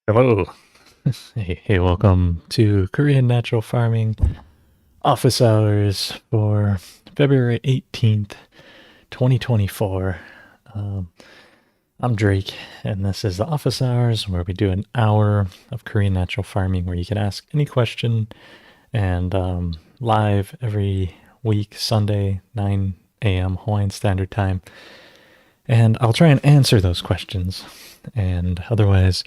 Hello. Hey, welcome to Korean Natural Farming office hours for February 18th, 2024. Um, I'm Drake, and this is the office hours where we do an hour of Korean natural farming where you can ask any question and live every week, Sunday, 9 a.m. Hawaiian Standard Time. And I'll try and answer those questions. And otherwise,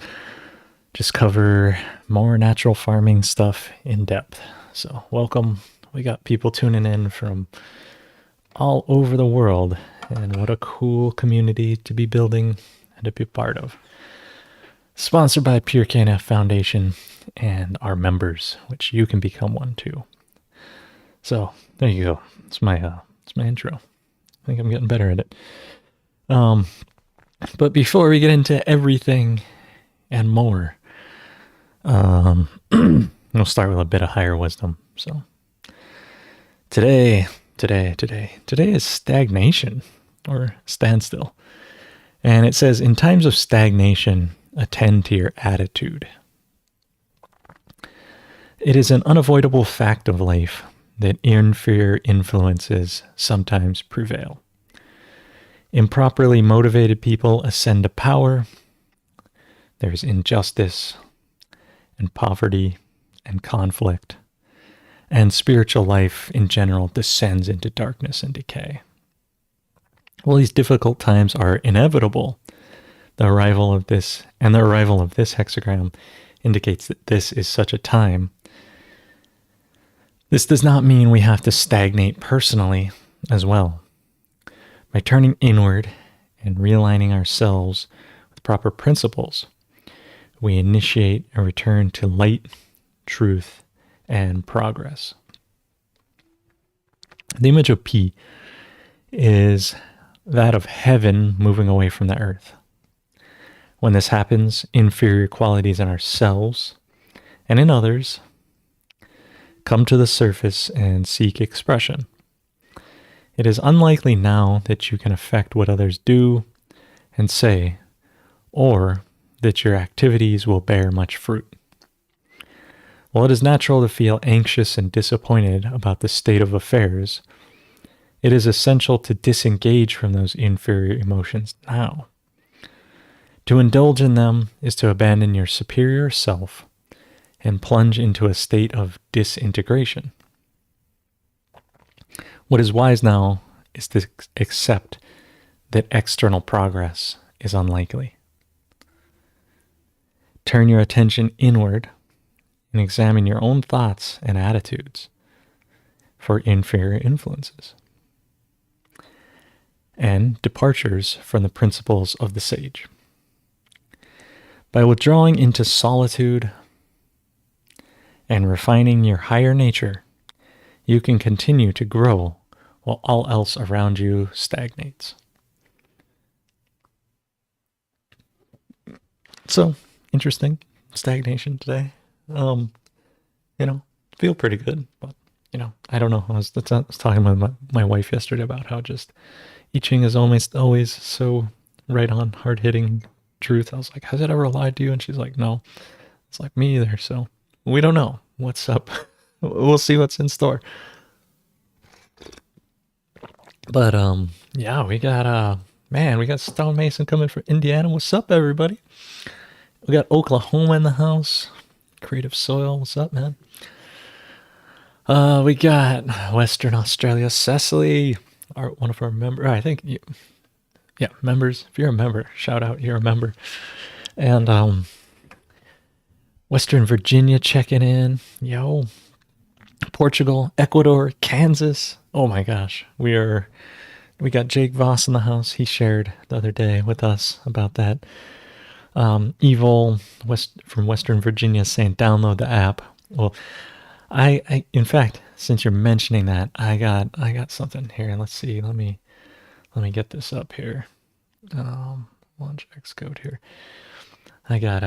just cover more natural farming stuff in depth. So, welcome. We got people tuning in from all over the world, and what a cool community to be building and to be part of. Sponsored by Pure KNF Foundation and our members, which you can become one too. So, there you go. It's my intro. I think I'm getting better at it. But before we get into everything and more, we'll start with a bit of higher wisdom. So today is stagnation or standstill. And it says, in times of stagnation, attend to your attitude. It is an unavoidable fact of life that inferior influences sometimes prevail. Improperly motivated people ascend to power. There's injustice and poverty and conflict, and spiritual life in general descends into darkness and decay. Well, these difficult times are inevitable. The arrival of this hexagram indicates that this is such a time. This does not mean we have to stagnate personally as well. By turning inward and realigning ourselves with proper principles, we initiate a return to light, truth, and progress. The image of P is that of heaven moving away from the earth. When this happens, inferior qualities in ourselves and in others come to the surface and seek expression. It is unlikely now that you can affect what others do and say, or that your activities will bear much fruit. While it is natural to feel anxious and disappointed about the state of affairs, it is essential to disengage from those inferior emotions now. To indulge in them is to abandon your superior self and plunge into a state of disintegration. What is wise now is to accept that external progress is unlikely. Turn your attention inward and examine your own thoughts and attitudes for inferior influences and departures from the principles of the sage. By withdrawing into solitude and refining your higher nature, you can continue to grow while all else around you stagnates. So, interesting stagnation today. Feel pretty good, but I don't know. I was talking with my wife yesterday about how just I Ching is almost always so right on, hard hitting truth. I was like, has it ever lied to you? And she's like, no. It's like, me either. So we don't know what's up. We'll see what's in store. But yeah, we got we got Stone Mason coming from Indiana. What's up, everybody? We got Oklahoma in the house. Creative Soil, what's up, man? We got Western Australia, Cecily, one of our members. I think, members. If you're a member, shout out, you're a member. And Western Virginia checking in. Yo. Portugal, Ecuador, Kansas. Oh my gosh, we got Jake Voss in the house. He shared the other day with us about that. Evil from Western Virginia saying download the app. Well, I in fact, since you're mentioning that, I got something here. Let's see. Let me get this up here. Launch Xcode here. I got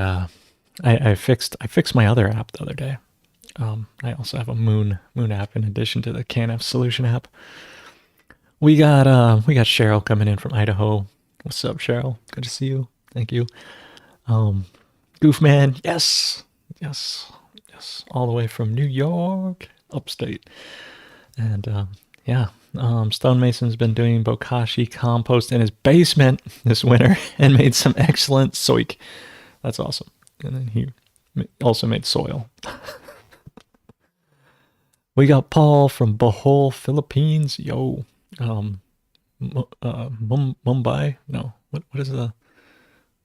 I fixed my other app the other day. I also have a Moon app in addition to the KNF Solution app. We got Cheryl coming in from Idaho. What's up, Cheryl? Good to see you. Thank you. Goofman, yes, yes, yes, all the way from New York, upstate. And yeah, Stonemason's been doing bokashi compost in his basement this winter and made some excellent soik. That's awesome. And then he also made soil. We got Paul from Bohol, Philippines. Yo, Mumbai. No, what is the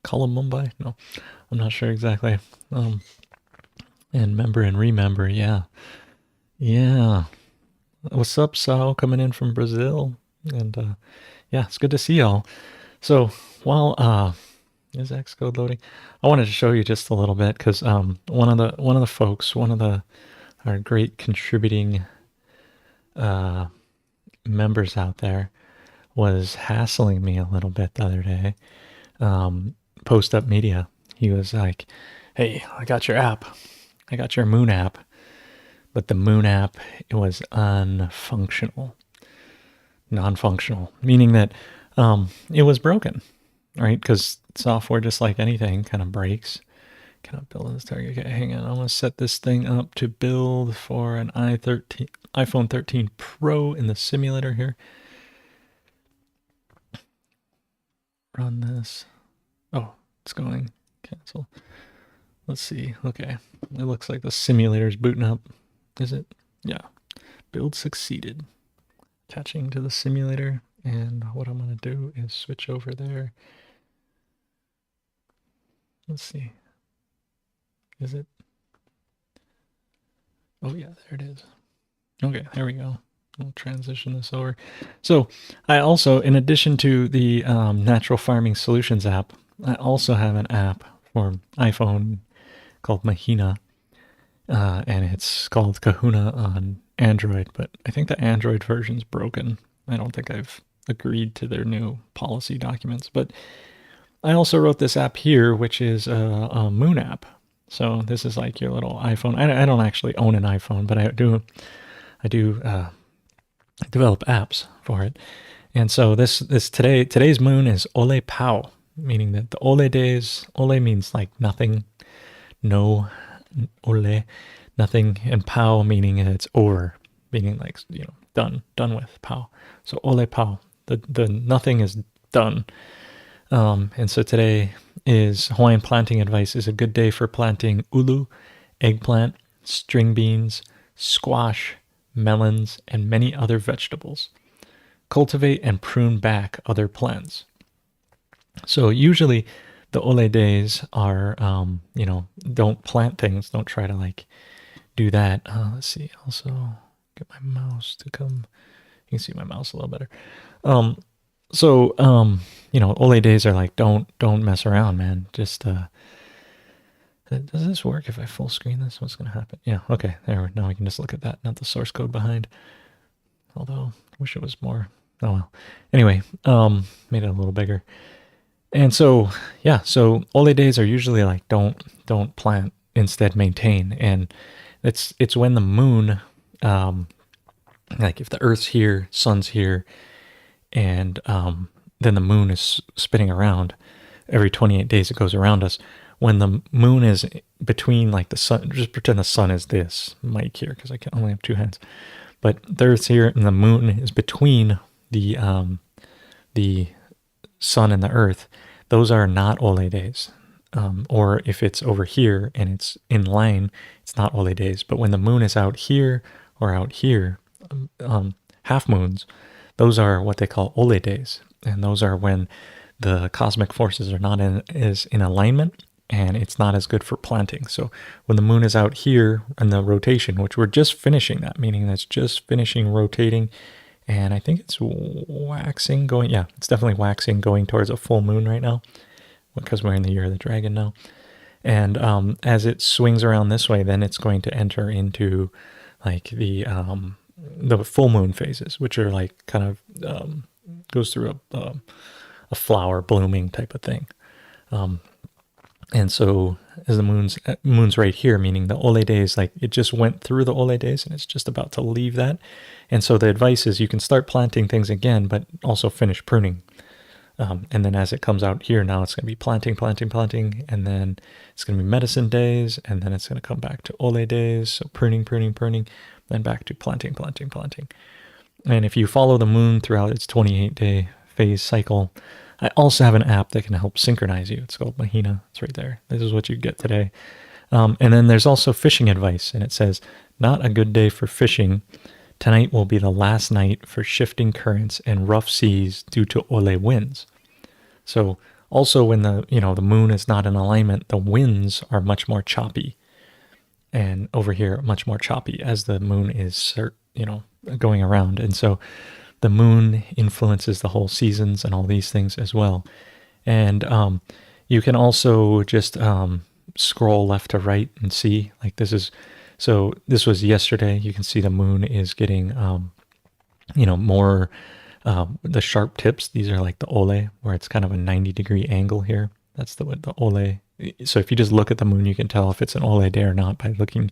Kuala Mumbai? No, I'm not sure exactly. And member and remember. Yeah, yeah. What's up, Sal? Coming in from Brazil, and yeah, it's good to see y'all. So while is Xcode loading? I wanted to show you just a little bit because one of the folks, one of our great contributing members out there was hassling me a little bit the other day. Post Up Media. He was like, "Hey, I got your app. I got your Moon app." But the Moon app, it was unfunctional, non-functional, meaning that it was broken, right? Because software, just like anything, kind of breaks. Can I build this target? Okay, hang on. I'm going to set this thing up to build for an iPhone 13 Pro in the simulator here. Run this. Oh, it's going. Cancel. Let's see. Okay. It looks like the simulator's booting up. Is it? Yeah. Build succeeded. Attaching to the simulator. And what I'm going to do is switch over there. Let's see. Is it? Oh, yeah, there it is. Okay, there we go. We'll transition this over. So I also, in addition to the Natural Farming Solutions app, I also have an app for iPhone called Mahina. And it's called Kahuna on Android, but I think the Android version's broken. I don't think I've agreed to their new policy documents. But I also wrote this app here, which is a Moon app. So this is like your little iPhone. I don't actually own an iPhone, but I do develop apps for it. And so today's Moon is Ole Pau, meaning that the Ole days. Ole means like nothing, no. Ole, nothing, and Pau meaning it's over, meaning like, done with Pau. So Ole Pau, the nothing is done. And so today is Hawaiian planting advice. Is a good day for planting ulu, eggplant, string beans, squash, melons, and many other vegetables. Cultivate and prune back other plants. So usually the Ole days are, don't plant things. Don't try to like do that. Let's see. Also get my mouse to come. You can see my mouse a little better. Ole days are like, don't mess around, man. Just, does this work if I full screen this? What's going to happen? Yeah. Okay. There. Now we can just look at that, not the source code behind. Although I wish it was more. Oh well. Anyway, made it a little bigger. And so, yeah, so Ole days are usually like don't plant, instead maintain. And it's when the moon, like if the Earth's here, sun's here, and then the moon is spinning around every 28 days, it goes around us. When the moon is between like the sun, just pretend the sun is this mic here because I can only have two hands, but the Earth's here and the moon is between the sun and the Earth. Those are not Ole days. Or if it's over here and it's in line, it's not Ole days. But when the moon is out here or out here, half moons, those are what they call Ole days. And those are when the cosmic forces are not in alignment, and it's not as good for planting. So when the moon is out here in the rotation, which we're just finishing that, meaning that's just finishing rotating, and I think it's waxing going, yeah, it's definitely waxing going towards a full moon right now, because we're in the year of the dragon now. And as it swings around this way, then it's going to enter into like the full moon phases, which are like kind of goes through a flower blooming type of thing. And so as the moon's right here, meaning the Ole days, like it just went through the Ole days and it's just about to leave that. And so the advice is you can start planting things again, but also finish pruning. And then as it comes out here now, it's going to be planting, planting, planting, and then it's going to be medicine days, and then it's going to come back to ole days, so pruning, pruning, pruning, then back to planting, planting, planting. And if you follow the moon throughout its 28-day phase cycle, I also have an app that can help synchronize you. It's called Mahina. It's right there. This is what you get today. And then there's also fishing advice, and it says, not a good day for fishing. Tonight will be the last night for shifting currents and rough seas due to ole winds. So also when the moon is not in alignment, the winds are much more choppy. And over here, much more choppy as the moon is, going around. And so the moon influences the whole seasons and all these things as well. And you can also just scroll left to right and see, like this was yesterday. You can see the moon is getting, more the sharp tips. These are like the ole, where it's kind of a 90-degree angle here. That's the ole. So if you just look at the moon, you can tell if it's an ole day or not by looking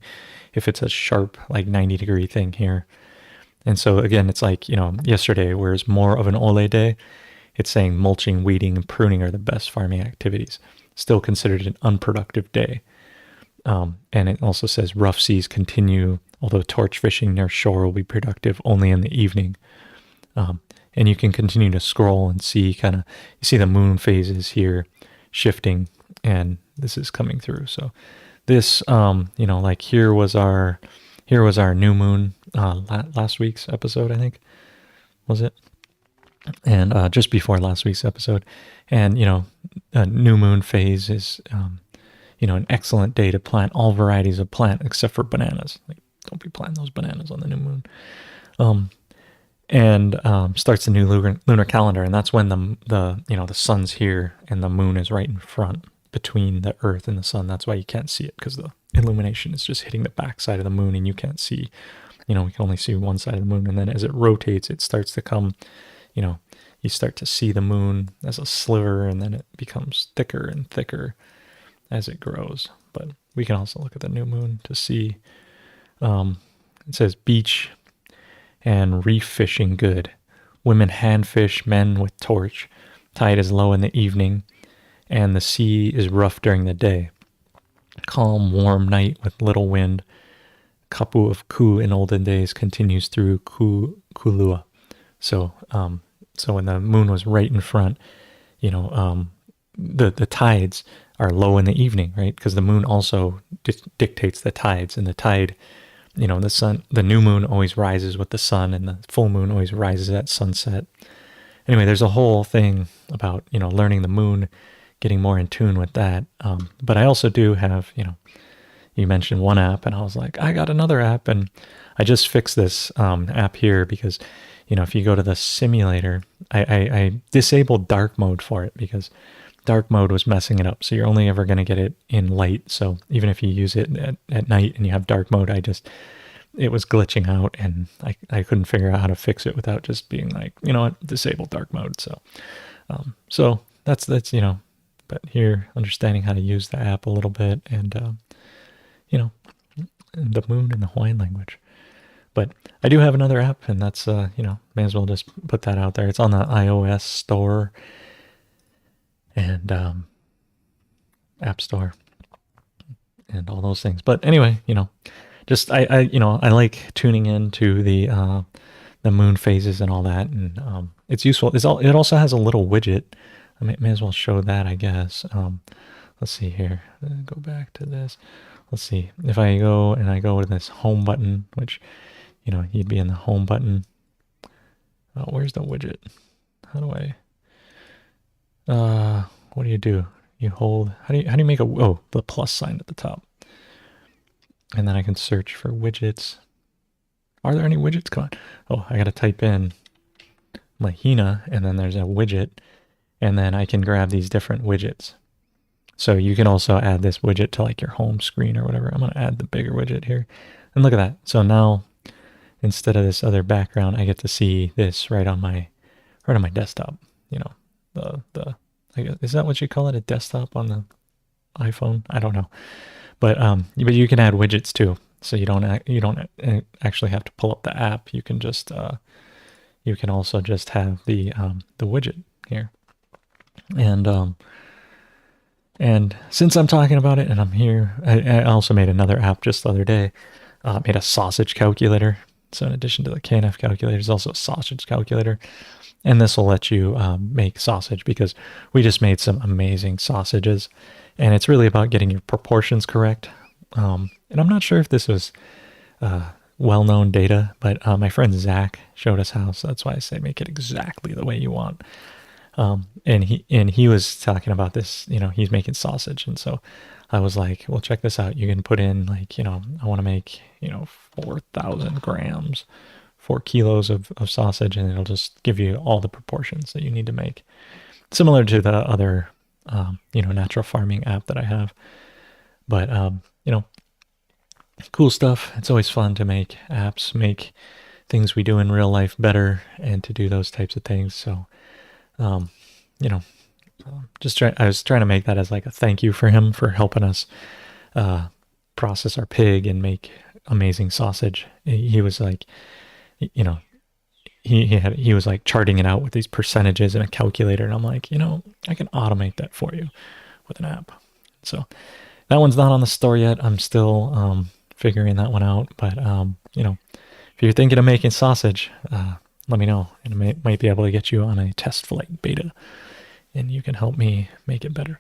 if it's a sharp, like 90-degree thing here. And so again, it's like, yesterday, whereas more of an ole day, it's saying mulching, weeding, and pruning are the best farming activities. Still considered an unproductive day. And it also says rough seas continue, although torch fishing near shore will be productive only in the evening. And you can continue to scroll and see you see the moon phases here shifting, and this is coming through. So this, like here was our new moon, last week's episode, I think, was it? And just before last week's episode. And, a new moon phase is, an excellent day to plant all varieties of plant except for bananas. Like, don't be planting those bananas on the new moon. And starts the new lunar calendar, and that's when the sun's here and the moon is right in front between the Earth and the sun. That's why you can't see it, because the illumination is just hitting the back side of the moon, and you can't see. We can only see one side of the moon, and then as it rotates, it starts to come. You start to see the moon as a sliver, and then it becomes thicker and thicker as it grows. But we can also look at the new moon to see. It says beach and reef fishing good. Women hand fish, men with torch. Tide is low in the evening, and the sea is rough during the day. Calm, warm night with little wind. Kapu of Ku in olden days continues through Kulua. So when the moon was right in front, the tides are low in the evening, right? Because the moon also dictates the tides, and the tide, the sun, the new moon always rises with the sun, and the full moon always rises at sunset. Anyway, there's a whole thing about, learning the moon, getting more in tune with that. But I also do have, you mentioned one app, and I was like, I got another app, and I just fixed this app here because, if you go to the simulator, I disabled dark mode for it because dark mode was messing it up. So you're only ever going to get it in light. So even if you use it at night and you have dark mode, it was glitching out, and I couldn't figure out how to fix it without just being like, disable dark mode. So, so that's, but here, understanding how to use the app a little bit, and, the moon and the Hawaiian language. But I do have another app, and that's, may as well just put that out there. It's on the iOS store and App Store and all those things. But anyway, just I like tuning into the moon phases and all that, and it's useful. It also has a little widget. I may as well show that, I guess. Let's see here. Go back to this. Let's see. If I go to this home button, which you'd be in the home button. Where's the widget? How do I? What do you do? You hold. How do you make the plus sign at the top? And then I can search for widgets. Are there any widgets? Come on. Oh, I got to type in Mahina, and then there's a widget, and then I can grab these different widgets. So you can also add this widget to like your home screen or whatever. I'm going to add the bigger widget here. And look at that. So now, instead of this other background, I get to see this right on my desktop. I guess, is that what you call it? A desktop on the iPhone? I don't know. But you can add widgets too. So you don't actually have to pull up the app. You can just you can also just have the widget here. And and since I'm talking about it and I'm here, I also made another app just the other day. Made a sausage calculator. So in addition to the KNF calculator, there's also a sausage calculator. And this will let you make sausage because we just made some amazing sausages. And it's really about getting your proportions correct. And I'm not sure if this was well-known data, but my friend Zach showed us how. So that's why I say make it exactly the way you want. And he was talking about this. He's making sausage, and so I was like, well, check this out. You can put in like, I want to make 4,000 grams, 4 kilos of sausage, and it'll just give you all the proportions that you need to make. Similar to the other, natural farming app that I have. But, cool stuff. It's always fun to make apps, make things we do in real life better, and to do those types of things. So, um, you know, I was trying to make that as like a thank you for him for helping us process our pig and make amazing sausage. He was like, you know, he was like charting it out with these percentages in a calculator, and I'm like, I can automate that for you with an app. So that one's not on the store yet. I'm still figuring that one out. But if you're thinking of making sausage, let me know, and I might be able to get you on a test flight beta, and you can help me make it better.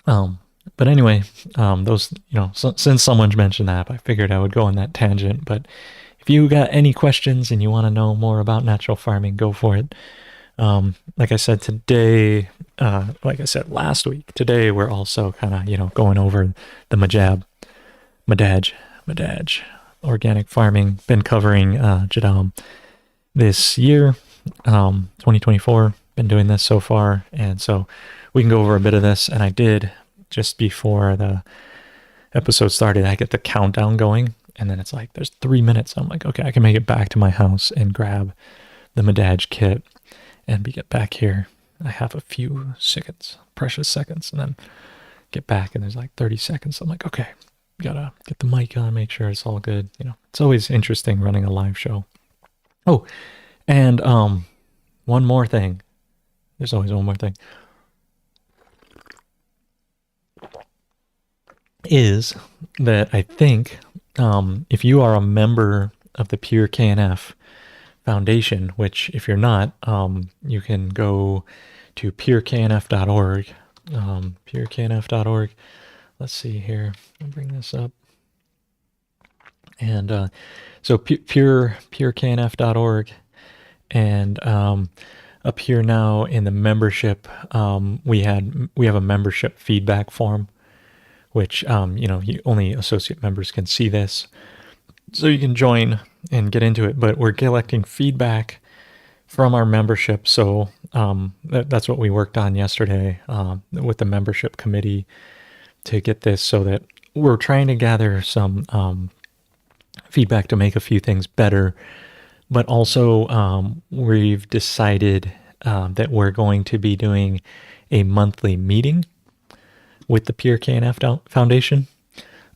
But anyway, those, since someone mentioned that, I figured I would go on that tangent. But if you got any questions and you want to know more about natural farming, go for it. Like I said today, like I said last week, today we're also kind of, going over the Madaj organic farming. Been covering Jadam this year, 2024. Been doing this so far, and so we can go over a bit of this. And I did just before the episode started. I get the countdown going, and then it's like there's 3 minutes. I'm like, okay, I can make it back to my house and grab the Madaj kit and get back here. I have a few seconds, precious seconds, and then get back, and there's like 30 seconds. I'm like, okay, gotta get the mic on, make sure it's all good. It's always interesting running a live show. Oh, and one more thing. There's always one more thing. Is that I think if you are a member of the Pure KNF Foundation, which if you're not, you can go to pureknf.org. Pureknf.org. Let's see here. I'll bring this up. And so pureknf.org, and up here now in the membership, we have a membership feedback form, which only associate members can see this, so you can join and get into it. But we're collecting feedback from our membership, so that's what we worked on yesterday with the membership committee to get this, so that we're trying to gather some feedback to make a few things better. But also, we've decided that we're going to be doing a monthly meeting with the Pure KNF Foundation.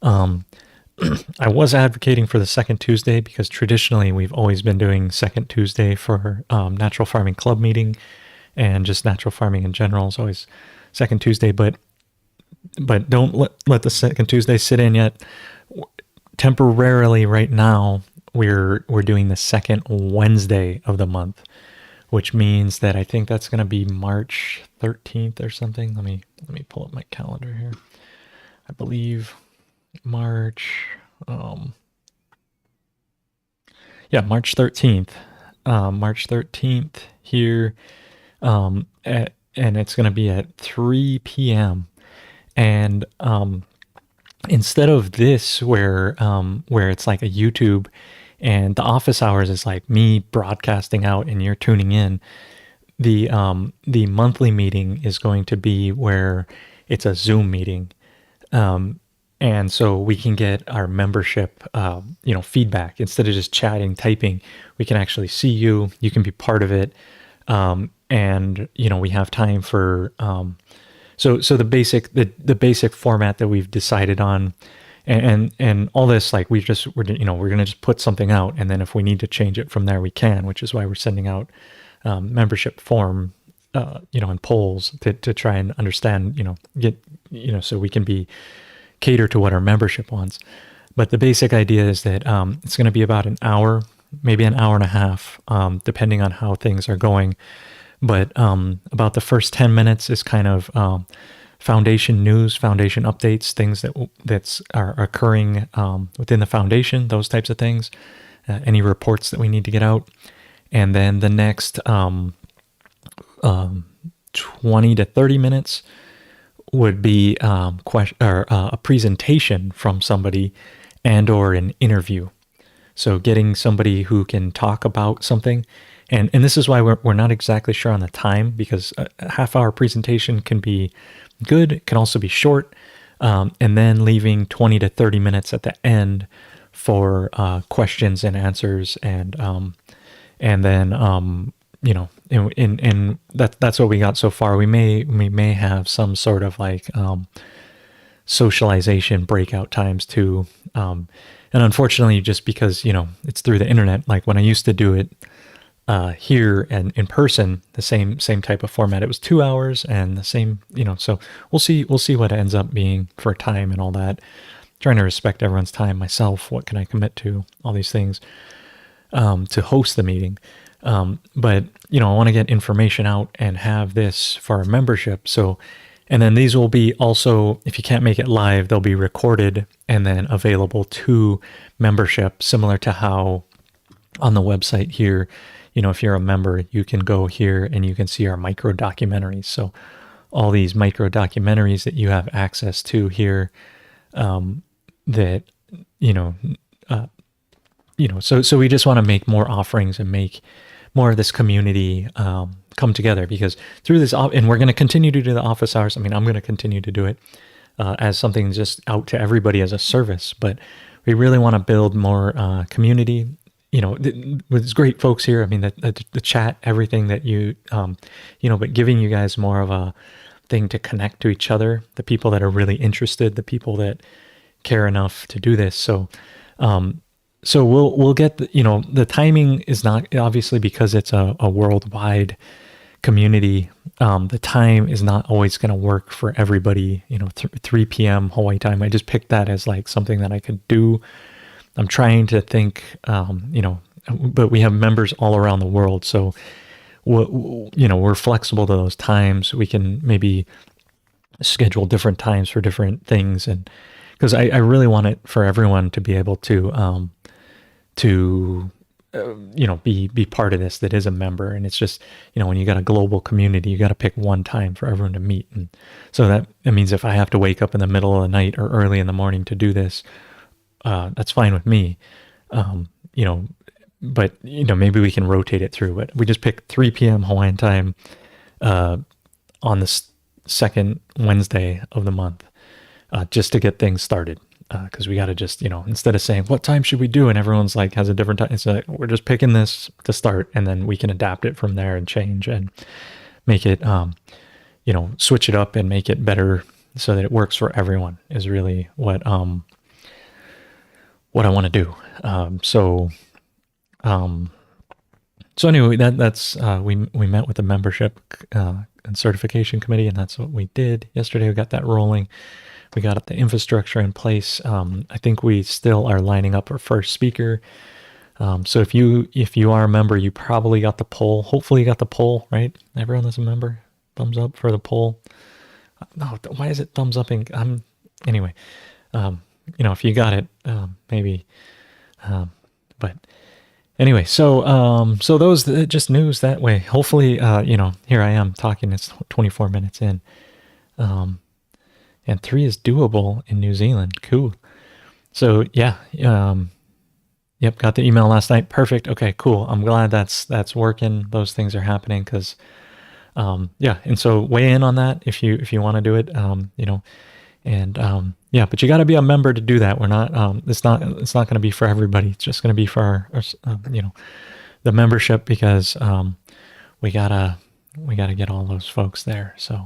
I was advocating for the second Tuesday because traditionally we've always been doing second Tuesday for Natural Farming Club meeting, and just natural farming in general is always second Tuesday. But don't let the second Tuesday sit in yet. Temporarily, right now, we're doing the second Wednesday of the month, which means that I think that's going to be March 13th or something. Let me pull up my calendar here. I believe March 13th. March 13th here, and it's going to be at 3 p.m. And instead of this, where it's like a YouTube, and the office hours is like me broadcasting out and you're tuning in, the monthly meeting is going to be where it's a Zoom meeting, and so we can get our membership feedback. Instead of just chatting, typing, we can actually see you. You can be part of it, and we have time for so the basic format that we've decided on, and all this, like we're gonna just put something out, and then if we need to change it from there, we can, which is why we're sending out membership form in polls to try and understand, get, so we can cater to what our membership wants. But the basic idea is that it's going to be about an hour, maybe an hour and a half, depending on how things are going. But about the first 10 minutes is kind of foundation news, foundation updates, things that are occurring within the foundation, those types of things, any reports that we need to get out. And then the next 20 to 30 minutes would be a presentation from somebody and or an interview. So getting somebody who can talk about something. And this is why we're not exactly sure on the time, because a half-hour presentation can be good. It can also be short. And then leaving 20 to 30 minutes at the end for questions and answers. And then, and that's what we got so far. We may have some sort of like socialization breakout times too. And unfortunately, just because, it's through the internet, like when I used to do it here and in person, the same type of format, it was 2 hours and the same, so we'll see what it ends up being for time and all that. Trying to respect everyone's time, myself, what can I commit to, all these things, to host the meeting. But, I want to get information out and have this for our membership. So, and then these will be also, if you can't make it live, they'll be recorded and then available to membership, similar to how on the website here, if you're a member, you can go here and you can see our micro documentaries. So all these micro documentaries that you have access to here, that, so we just want to make more offerings and make more of this community come together, because through this, and we're going to continue to do the office hours. I mean, I'm going to continue to do it as something just out to everybody as a service, but we really want to build more community, with great folks here. I mean, the chat, everything that you, but giving you guys more of a thing to connect to each other, the people that are really interested, the people that care enough to do this. So, so we'll get the timing is not, obviously, because it's a worldwide community. The time is not always going to work for everybody. 3 p.m. Hawaii time. I just picked that as like something that I could do. I'm trying to think, but we have members all around the world, so we're flexible to those times. We can maybe schedule different times for different things, and because I really want it for everyone to be able to be part of this that is a member. And it's just, when you got a global community, you got to pick one time for everyone to meet. And so that means if I have to wake up in the middle of the night or early in the morning to do this, that's fine with me. But maybe we can rotate it through, but we just picked 3 p.m. Hawaiian time, on the second Wednesday of the month, just to get things started. Because we got to just, instead of saying, what time should we do? And everyone's like, has a different time. It's like, we're just picking this to start, and then we can adapt it from there and change and make it, switch it up and make it better so that it works for everyone is really what I want to do. So anyway, that's, we met with the membership, and certification committee, and that's what we did yesterday. We got that rolling. We got the infrastructure in place. I think we still are lining up our first speaker. So if you are a member, you probably got the poll. Hopefully you got the poll, right? Everyone that's a member, thumbs up for the poll. No, why is it thumbs upping? Anyway, if you got it, maybe. But anyway, so those just news that way. Hopefully, here I am talking. It's 24 minutes in. And 3 is doable in New Zealand. Cool. So yeah, yep, got the email last night. Perfect. Okay, cool. I'm glad that's working. Those things are happening because, yeah. And so weigh in on that if you want to do it, yeah. But you got to be a member to do that. We're not. It's not going to be for everybody. It's just going to be for our the membership, because we gotta get all those folks there. So.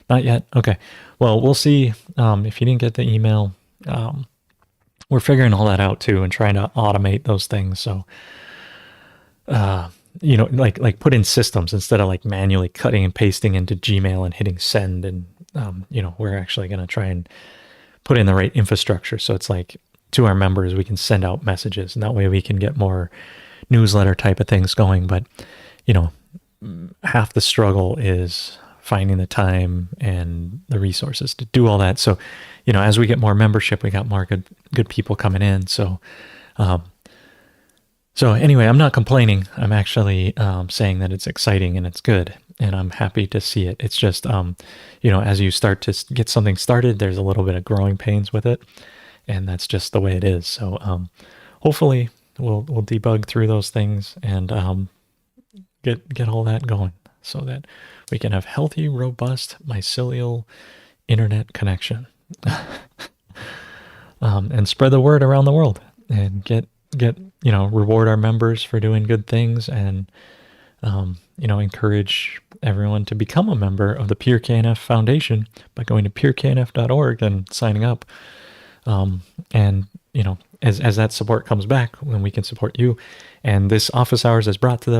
Not yet. Okay. Well, we'll see. If you didn't get the email, we're figuring all that out too and trying to automate those things. So, like put in systems instead of like manually cutting and pasting into Gmail and hitting send. And we're actually going to try and put in the right infrastructure. So it's like to our members, we can send out messages, and that way we can get more newsletter type of things going. But, you know, half the struggle is finding the time and the resources to do all that. So, as we get more membership, we got more good people coming in. So, anyway, I'm not complaining. I'm actually saying that it's exciting and it's good, and I'm happy to see it. It's just, as you start to get something started, there's a little bit of growing pains with it, and that's just the way it is. So, hopefully, we'll debug through those things and get all that going, so that we can have healthy, robust mycelial internet connection, and spread the word around the world, and get reward our members for doing good things, and encourage everyone to become a member of the PureKNF Foundation by going to pureknf.org and signing up. And as that support comes back, when we can support you, and this office hours is brought to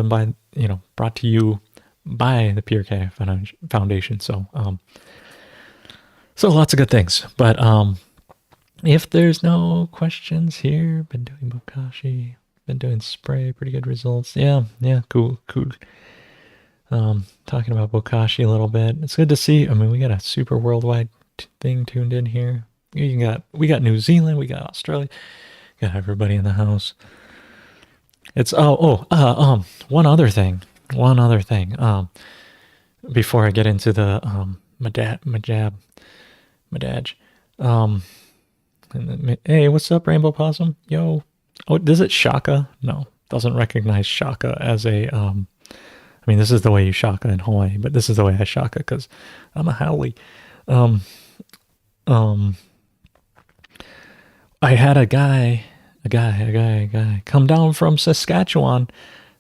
you by the PureKNF Foundation. So lots of good things. But if there's no questions here, been doing Bokashi, been doing spray, pretty good results. Yeah, cool. Talking about Bokashi a little bit. It's good to see. I mean, we got a super worldwide thing tuned in here. We got New Zealand, we got Australia, got everybody in the house. It's one other thing. Before I get into the Madaj. Hey, what's up, Rainbow Possum? Yo. Oh, does it shaka? No, doesn't recognize shaka as a I mean, this is the way you shaka in Hawaii, but this is the way I shaka because I'm a haole. I had a guy come down from Saskatchewan.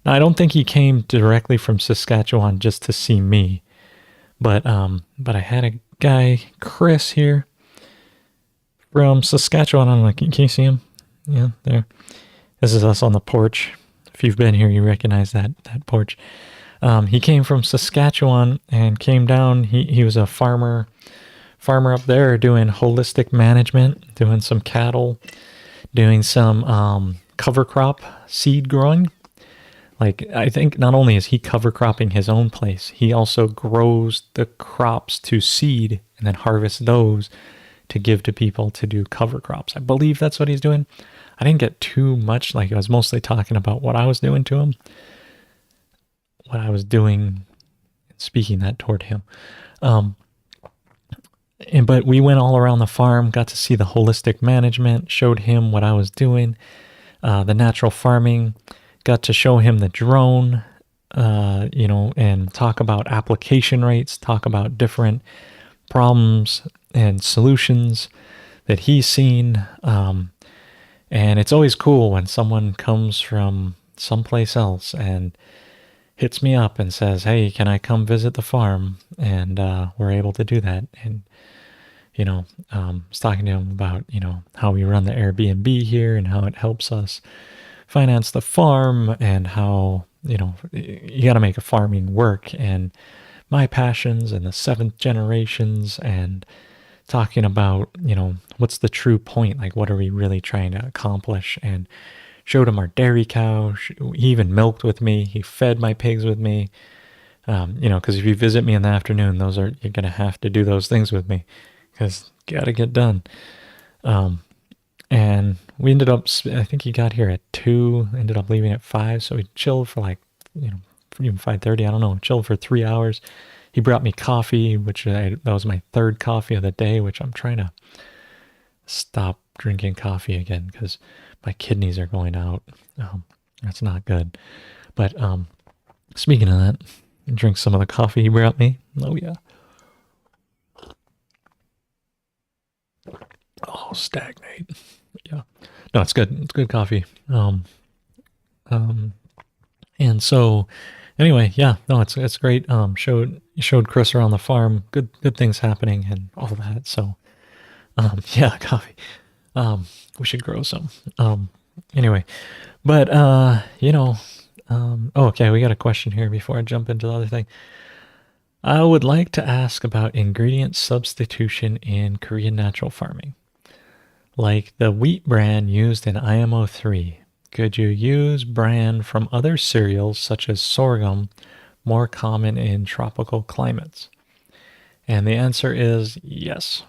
Now, I don't think he came directly from Saskatchewan just to see me, but I had a guy, Chris, here from Saskatchewan. I'm like, can you see him? Yeah, there. This is us on the porch. If you've been here, you recognize that porch. He came from Saskatchewan and came down. He was a farmer up there doing holistic management, doing some cattle, doing some cover crop seed growing. Like, I think not only is he cover cropping his own place, he also grows the crops to seed and then harvests those to give to people to do cover crops. I believe that's what he's doing. I didn't get too much. Like, I was mostly talking about what I was doing to him, what I was doing, speaking that toward him. But we went all around the farm, got to see the holistic management, showed him what I was doing, the natural farming, got to show him the drone, and talk about application rates, talk about different problems and solutions that he's seen. And it's always cool when someone comes from someplace else and hits me up and says, hey, can I come visit the farm? And we're able to do that. And I was talking to him about, how we run the Airbnb here and how it helps us finance the farm, and how, you got to make a farming work, and my passions and the seventh generations, and talking about, what's the true point? Like, what are we really trying to accomplish? And showed him our dairy cow. He even milked with me. He fed my pigs with me. Because if you visit me in the afternoon, you're going to have to do those things with me, because got to get done. And we ended up, I think he got here at 2, ended up leaving at 5. So we chilled for even 5:30, I don't know, chilled for 3 hours. He brought me coffee, that was my 3rd coffee of the day, which I'm trying to stop drinking coffee again because my kidneys are going out. That's not good. But speaking of that, drink some of the coffee he brought me. Oh, yeah. Oh, stagnate. Yeah. No, it's good. It's good coffee. And so anyway, yeah, no, it's great. Showed Chris around the farm. Good things happening and all that. So, yeah, coffee. We should grow some. Anyway, but Okay, we got a question here before I jump into the other thing. I would like to ask about ingredient substitution in Korean natural farming. Like the wheat bran used in IMO3, could you use bran from other cereals such as sorghum, more common in tropical climates? And the answer is yes.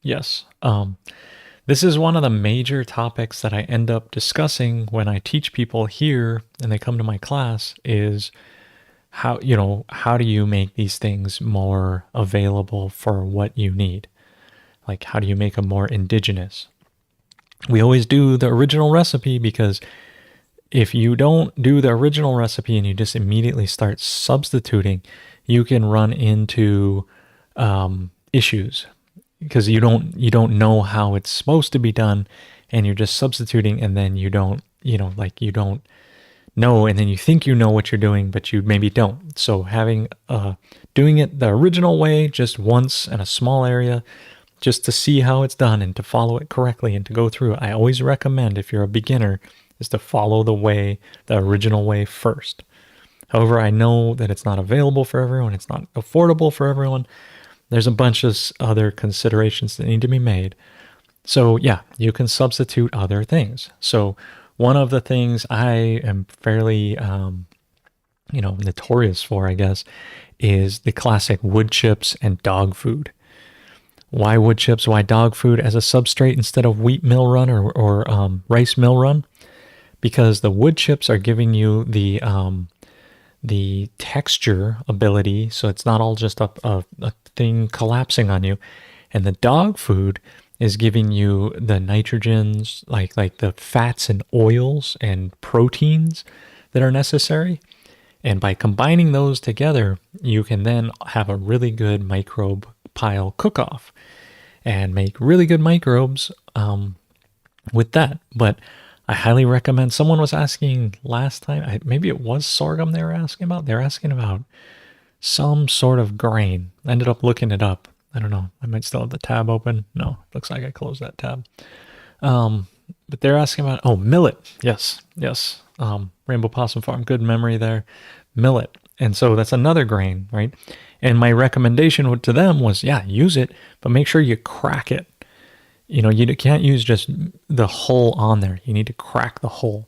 Yes. This is one of the major topics that I end up discussing when I teach people here and they come to my class is how do you make these things more available for what you need? Like, how do you make them more indigenous? We always do the original recipe because if you don't do the original recipe and you just immediately start substituting, you can run into issues because you don't know how it's supposed to be done, and you're just substituting, and then you don't know, and then you think you know what you're doing, but you maybe don't. So having doing it the original way just once in a small area, just to see how it's done and to follow it correctly and to go through. I always recommend, if you're a beginner, is to follow the original way first. However, I know that it's not available for everyone. It's not affordable for everyone. There's a bunch of other considerations that need to be made. So yeah, you can substitute other things. So one of the things I am fairly, notorious for, I guess, is the classic wood chips and dog food. Why wood chips? Why dog food as a substrate instead of wheat mill run or rice mill run? Because the wood chips are giving you the texture ability, so it's not all just a thing collapsing on you. And the dog food is giving you the nitrogens, like the fats and oils and proteins that are necessary. And by combining those together, you can then have a really good microbe pile cook-off and make really good microbes with that. But I highly recommend, someone was asking last time, maybe it was sorghum they were asking about. They're asking about some sort of grain. I ended up looking it up. I don't know. I might still have the tab open. No, looks like I closed that tab. But they're asking about, millet. Yes. Rainbow Possum Farm. Good memory there. Millet. And so that's another grain, right? And my recommendation to them was, use it, but make sure you crack it. You can't use just the hull on there. You need to crack the hull.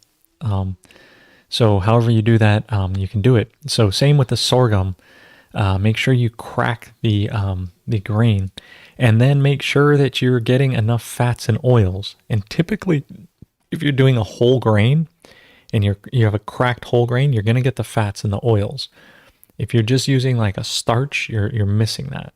So however you do that, you can do it. So same with the sorghum. Make sure you crack the grain, and then make sure that you're getting enough fats and oils. And typically, if you're doing a whole grain and you have a cracked whole grain, you're going to get the fats and the oils. If you're just using like a starch, you're missing that.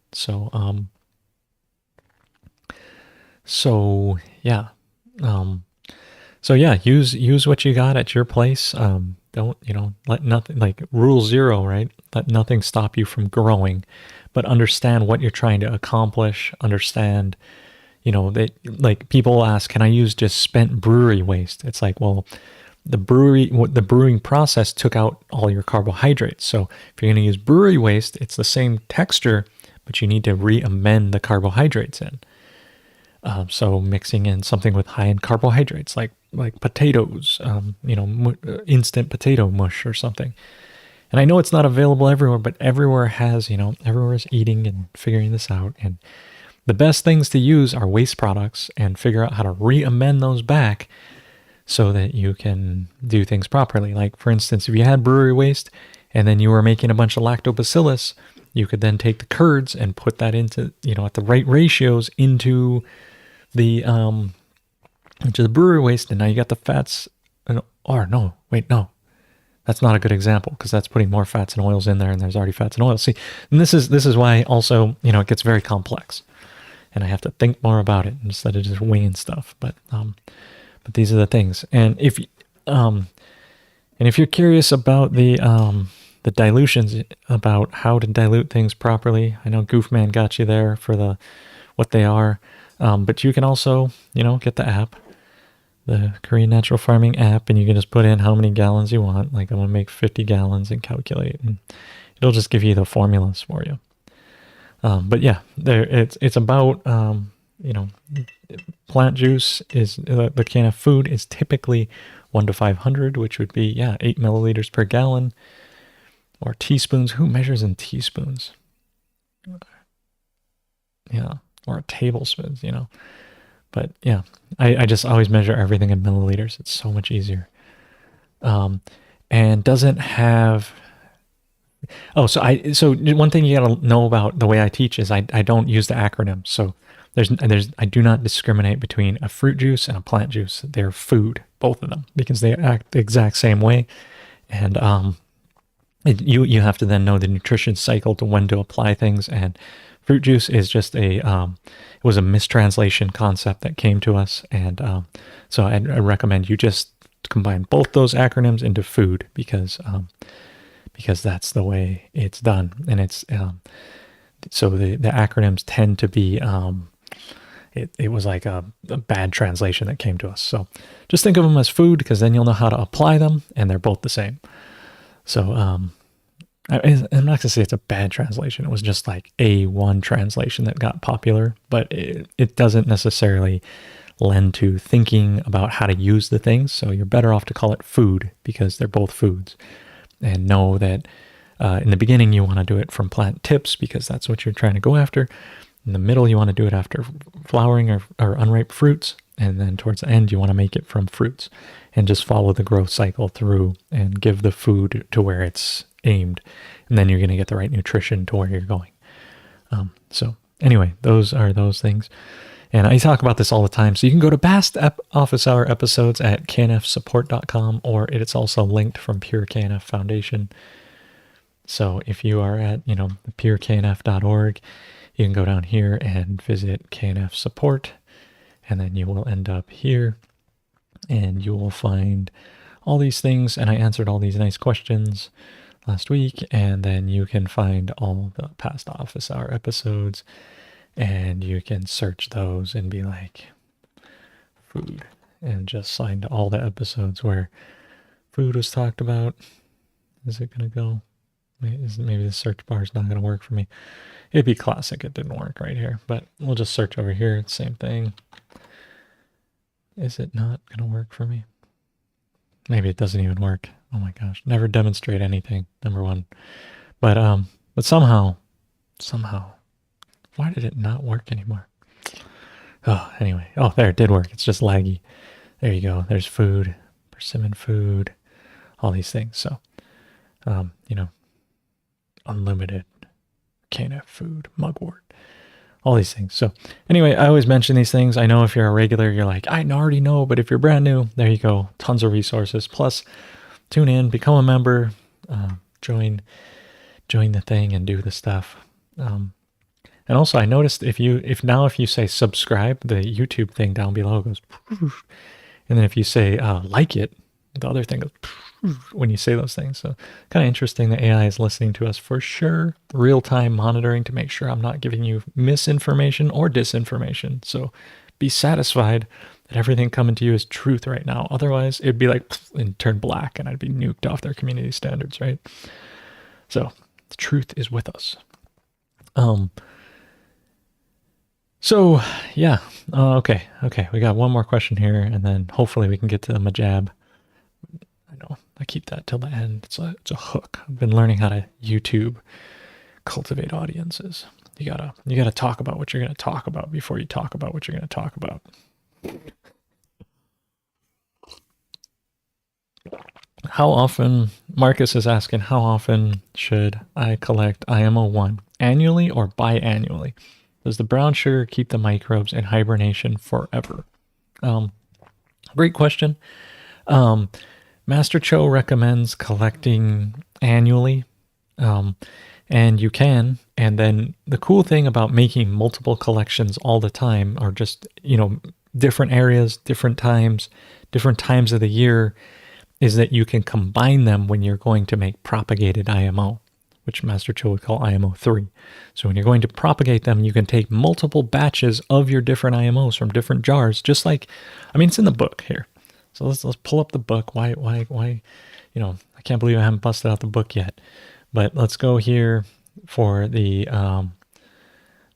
Use what you got at your place. Don't, let nothing, like rule 0, right? Let nothing stop you from growing, but understand what you're trying to accomplish. Understand, that, like, people ask, can I use just spent brewery waste? It's like, well, the brewing process took out all your carbohydrates. So if you're going to use brewery waste, it's the same texture, but you need to re-amend the carbohydrates in. So mixing in something with high in carbohydrates, like potatoes, instant potato mush or something. And I know it's not available everywhere, but everywhere is eating and figuring this out. And the best things to use are waste products, and figure out how to re-amend those back so that you can do things properly. Like, for instance, if you had brewery waste and then you were making a bunch of lactobacillus, you could then take the curds and put that into, at the right ratios into the brewery waste, and now you got the fats. That's not a good example, because that's putting more fats and oils in there, and there's already fats and oils. See, and this is why also, it gets very complex, and I have to think more about it instead of just winging stuff. But these are the things. And if you're curious about the dilutions, about how to dilute things properly, I know Goofman got you there for what they are. But you can also, get the app, the Korean Natural Farming app, and you can just put in how many gallons you want. Like, I'm going to make 50 gallons and calculate, and it'll just give you the formulas for you. But yeah, it's about, plant juice is, the can of food is typically 1 to 500, which would be, yeah, 8 milliliters per gallon. Or teaspoons. Who measures in teaspoons? Yeah. Or tablespoons, you know. But yeah, I just always measure everything in milliliters. It's so much easier. And doesn't have. Oh, so one thing you gotta know about the way I teach is I don't use the acronyms. So I do not discriminate between a fruit juice and a plant juice. They're food, both of them, because they act the exact same way. And you have to then know the nutrition cycle to when to apply things. And fruit juice is just it was a mistranslation concept that came to us. And so I recommend you just combine both those acronyms into food because that's the way it's done. And it's so the acronyms tend to be it was like a bad translation that came to us. So just think of them as food because then you'll know how to apply them, and they're both the same. So I'm not going to say it's a bad translation. It was just like one translation that got popular, but it doesn't necessarily lend to thinking about how to use the things. So you're better off to call it food because they're both foods. And know that in the beginning you want to do it from plant tips because that's what you're trying to go after. In the middle you want to do it after flowering or unripe fruits. And then towards the end you want to make it from fruits. And just follow the growth cycle through and give the food to where it's aimed. And then you're going to get the right nutrition to where you're going. So anyway, those are those things. And I talk about this all the time. So you can go to past office hour episodes at knfsupport.com, or it's also linked from Pure KNF Foundation. So if you are at, pureknf.org, you can go down here and visit KNF support, and then you will end up here and you will find all these things. And I answered all these nice questions last week, and then you can find all the past office hour episodes. And you can search those and be like, food, and just find all the episodes where food was talked about. Is it going to go? Maybe the search bar is not going to work for me. It'd be classic. It didn't work right here, but we'll just search over here. Same thing. Is it not going to work for me? Maybe it doesn't even work. Oh my gosh. Never demonstrate anything, number one. But somehow, why did it not work anymore? Oh, anyway. Oh, there, it did work. It's just laggy. There you go. There's food, persimmon food, all these things. So, unlimited KNF food, mugwort, all these things. So anyway, I always mention these things. I know if you're a regular, you're like, I already know. But if you're brand new, there you go. Tons of resources. Plus, tune in, become a member, join the thing and do the stuff. And also, I noticed if you say subscribe, the YouTube thing down below goes, and then if you say like it, the other thing goes when you say those things. So kind of interesting. The AI is listening to us for sure. Real-time monitoring to make sure I'm not giving you misinformation or disinformation. So be satisfied that everything coming to you is truth right now. Otherwise, it'd be like and turn black, and I'd be nuked off their community standards, right? So the truth is with us. So, yeah, okay, we got one more question here, and then hopefully we can get to the Majab. I know, I keep that till the end. It's a hook. I've been learning how to YouTube cultivate audiences. You gotta talk about what you're gonna talk about before you talk about what you're gonna talk about. How often, Marcus is asking, how often should I collect IMO1? Annually or biannually? Does the brown sugar keep the microbes in hibernation forever? Great question. Master Cho recommends collecting annually, and you can. And then the cool thing about making multiple collections all the time, or just, different areas, different times of the year, is that you can combine them when you're going to make propagated IMO, which Master Cho would call IMO 3. So when you're going to propagate them, you can take multiple batches of your different IMOs from different jars, just like, it's in the book here. So let's pull up the book. Why, I can't believe I haven't busted out the book yet. But let's go here for the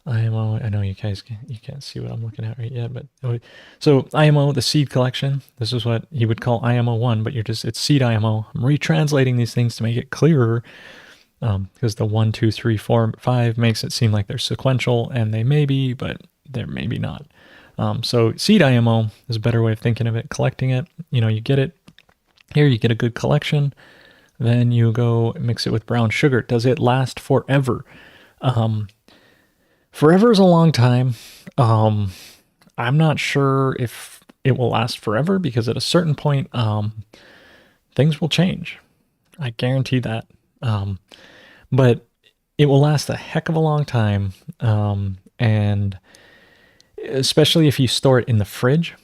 IMO. I know you guys you can't see what I'm looking at right yet, but so IMO, the seed collection. This is what he would call IMO 1, but it's seed IMO. I'm retranslating these things to make it clearer, because the 1, 2, 3, 4, 5 makes it seem like they're sequential, and they may be, but they're maybe not. So seed IMO is a better way of thinking of it. Collecting it, you get it here. You get a good collection. Then you go mix it with brown sugar. Does it last forever? Forever is a long time. I'm not sure if it will last forever, because at a certain point, things will change. I guarantee that. But it will last a heck of a long time. And especially if you store it in the fridge,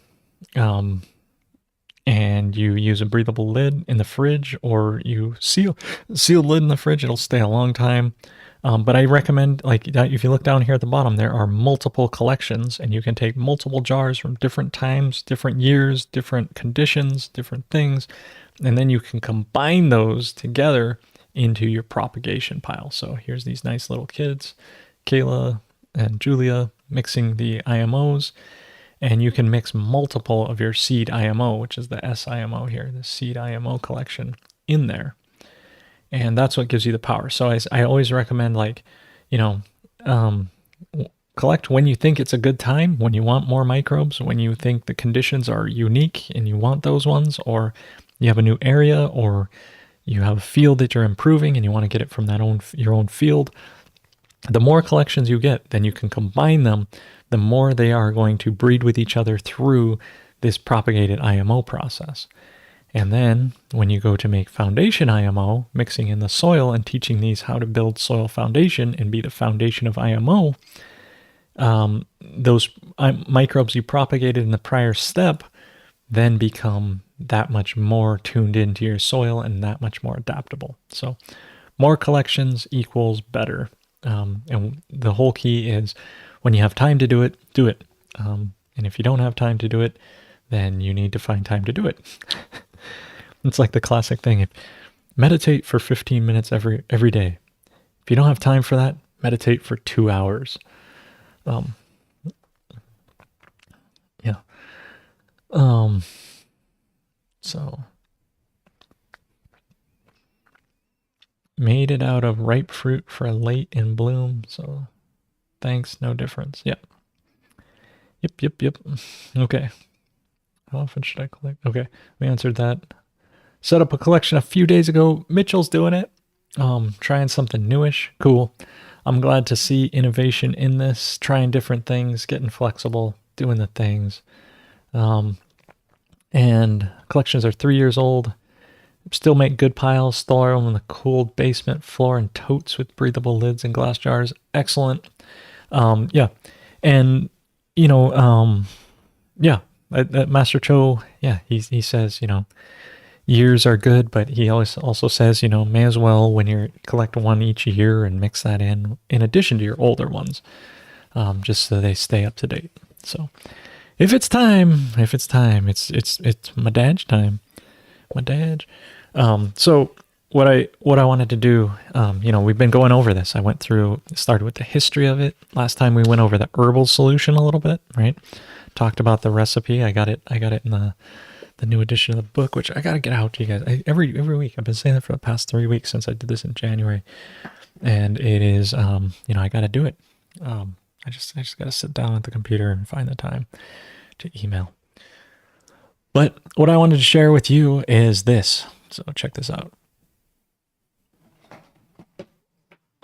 and you use a breathable lid in the fridge, or you seal lid in the fridge, it'll stay a long time. But I recommend, like, if you look down here at the bottom, there are multiple collections, and you can take multiple jars from different times, different years, different conditions, different things, and then you can combine those together into your propagation pile. So here's these nice little kids, Kayla and Julia, mixing the IMOs, and you can mix multiple of your seed IMO, which is the SIMO here, the seed IMO collection, in there. And that's what gives you the power. So I always recommend, like, collect when you think it's a good time, when you want more microbes, when you think the conditions are unique and you want those ones, or you have a new area, or you have a field that you're improving and you want to get it from your own field. The more collections you get, then you can combine them, the more they are going to breed with each other through this propagated IMO process. And then when you go to make foundation IMO, mixing in the soil and teaching these how to build soil foundation and be the foundation of IMO, those microbes you propagated in the prior step then become that much more tuned into your soil and that much more adaptable. So more collections equals better. And the whole key is, when you have time to do it, do it. And if you don't have time to do it, then you need to find time to do it. It's like the classic thing. Meditate for 15 minutes every day. If you don't have time for that, meditate for 2 hours. Yeah. So made it out of ripe fruit for late in bloom. So thanks, no difference. Yep. Yep. Okay. How often should I collect? Okay, we answered that. Set up a collection a few days ago. Mitchell's doing it. Trying something newish. Cool. I'm glad to see innovation in this, trying different things, getting flexible, doing the things. And collections are 3 years old. Still make good piles, store them in the cooled basement floor and totes with breathable lids and glass jars. Excellent. Yeah. And, yeah, Master Cho, yeah, he says, years are good, but he always also says, may as well, when you collect one each year, and mix that in addition to your older ones, just so they stay up to date. So if it's time, it's my dad's time. My dad. So what I wanted to do, we've been going over this. I started with the history of it. Last time we went over the herbal solution a little bit, right? Talked about the recipe. I got it in the new edition of the book, which I got to get out to you guys every week. I've been saying that for the past 3 weeks since I did this in January. And it is, I got to do it. I just got to sit down at the computer and find the time to email. But what I wanted to share with you is this. So check this out.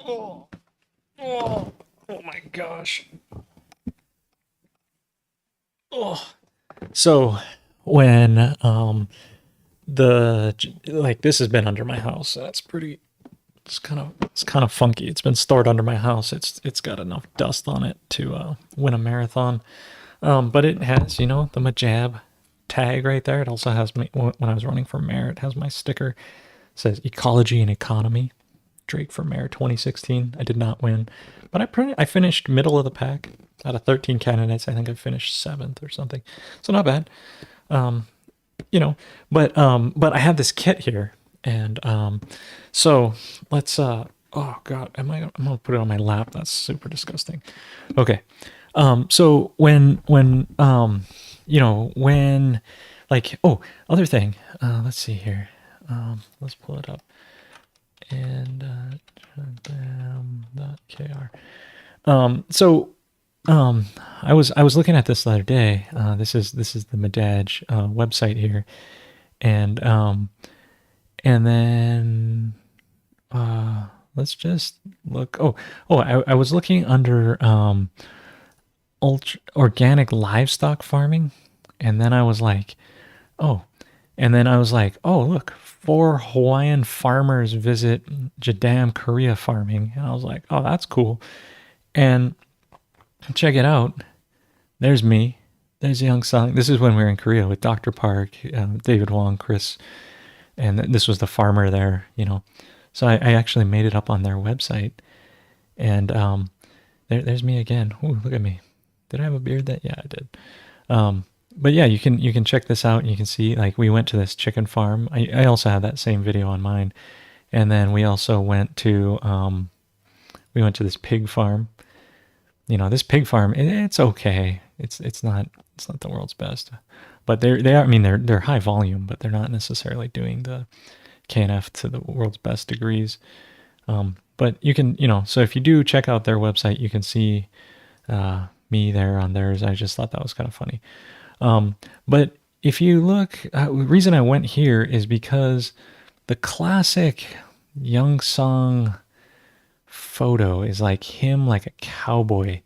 Oh my gosh. Oh. So when this has been under my house, and it's kind of funky. It's been stored under my house. It's got enough dust on it to win a marathon. But it has, the Majab tag right there. It also has me, when I was running for mayor, it has my sticker. It says Ecology and Economy, Drake for Mayor 2016. I did not win, but I finished middle of the pack out of 13 candidates. I think I finished 7th or something, so not bad. But I have this kit here, and so let's Oh God, I'm gonna put it on my lap. That's super disgusting. Okay. So when like, oh, other thing. Let's see here. Let's pull it up. And kr. So I was looking at this the other day. This is the Medaj website here, and then let's just look. I was looking under organic livestock farming, and then I was like, oh, oh, look, 4 Hawaiian farmers visit Jadam Korea farming, and I was like, oh, that's cool. And check it out. There's me. There's Young Sung. This is when we were in Korea with Dr. Park, David Wong, Chris, and this was the farmer there, you know. So I actually made it up on their website, and there's me again. Ooh, look at me. Did I have a beard? Yeah, I did. But yeah, you can check this out, and you can see, like, we went to this chicken farm. I also have that same video on mine, and then we also went to this pig farm. You know, this pig farm, it's okay. It's not the world's best, but they are. I mean, they're high volume, but they're not necessarily doing the KNF to the world's best degrees. But you can, you know, so if you do check out their website, you can see me there on theirs. I just thought that was kind of funny. But if you look, the reason I went here is because the classic Young Sung photo is like him, like a cowboy,